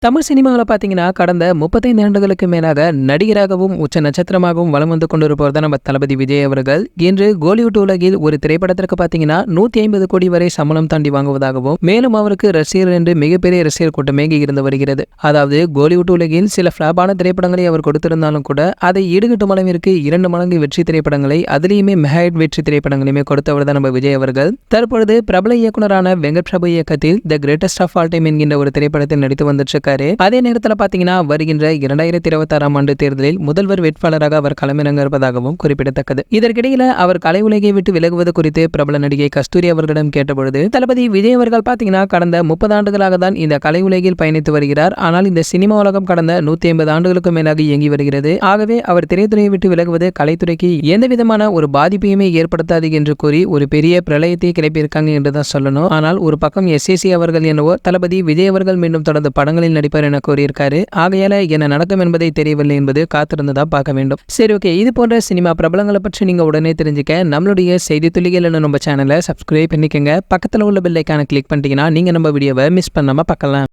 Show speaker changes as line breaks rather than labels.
தமிழ் சினிமாவில் பார்த்தீங்கன்னா கடந்த 35 ஆண்டுகளுக்கு மேலாக நடிகராகவும் உச்ச நட்சத்திரமாகவும் வலம் வந்து கொண்டிருப்பவர் தான் நம்ம தளபதி விஜய் அவர்கள். இன்று கோலிவுட் உலகில் ஒரு திரைப்படத்திற்கு பார்த்தீங்கன்னா 150 கோடி வரை சம்பளம் தாண்டி வாங்குவதாகவும், மேலும் அவருக்கு ரசிகர்கள் என்று மிகப்பெரிய ரசிகர் கூட்டமே இருந்து வருகிறது. அதாவது கோலிவுட் உலகில் சில ஃபிளாப்பான திரைப்படங்களை அவர் கொடுத்திருந்தாலும் கூட அதை ஈடுகட்டும் அளவிற்கு 2 மடங்கு வெற்றி திரைப்படங்களை, அதிலேயுமே மெகாஹிட் வெற்றி திரைப்படங்களையுமே கொடுத்தவர் தான் நம்ம விஜய் அவர்கள். தற்பொழுது பிரபல இயக்குனரான வெங்கட் பிரபு இயக்கத்தில் the greatest of all time என்கின்ற ஒரு திரைப்படத்தில் நடித்து வந்துட்டு அதே நேரத்தில் பாத்தீங்கன்னா வருகின்ற 2026 ஆண்டு தேர்தலில் முதல்வர் வேட்பாளராக அவர் களமிறங்க இருப்பதாகவும் குறிப்பிடத்தக்கது. இதற்கிடையில அவர் கலை உலகை விட்டு விலகுவது குறித்து பிரபல நடிகை கஸ்தூரி அவர்களிடம் கேட்டபொழுது, தளபதி விஜய் அவர்கள் பாத்தீங்கன்னா கடந்த 30 ஆண்டுகளாக தான் இந்த கலை உலகில் பயணித்து வருகிறார். ஆனால் இந்த சினிமா உலகம் கடந்த 150 ஆண்டுகளுக்கு மேலாக இயங்கி வருகிறது. ஆகவே அவர் திரைத்துறையை விட்டு விலகுவது கலைத்துறைக்கு எந்த விதமான ஒரு பாதிப்பையுமே ஏற்படுத்தாது என்று கூறி ஒரு பெரிய பிரளயத்தை கிளப்பியிருக்காங்க என்றுதான் சொல்லணும். ஆனால் ஒரு பக்கம் எஸ்ஏசி அவர்கள் என்னவோ தளபதி விஜய் அவர்கள் மீண்டும் தொடர்ந்து படங்களில் நடிப்பார் என கூறியிருக்காரு. ஆகையால என்ன நடக்கும் என்பதை தெரியவில்லை என்பது காத்திருந்ததா பார்க்க வேண்டும். சரி, ஓகே. இது போன்ற சினிமா பிரபலங்களை பற்றி நீங்க உடனே தெரிஞ்சுக்க நம்மளுடைய செய்தி துளிகள் நம்ம சேனலை சப்ஸ்கிரைப் பண்ணிக்கங்க. பக்கத்தில் உள்ள பெல் ஐகானை கிளிக் பண்ணிட்டீங்கன்னா நீங்க நம்ம வீடியோவை மிஸ் பண்ணாம பார்க்கலாம்.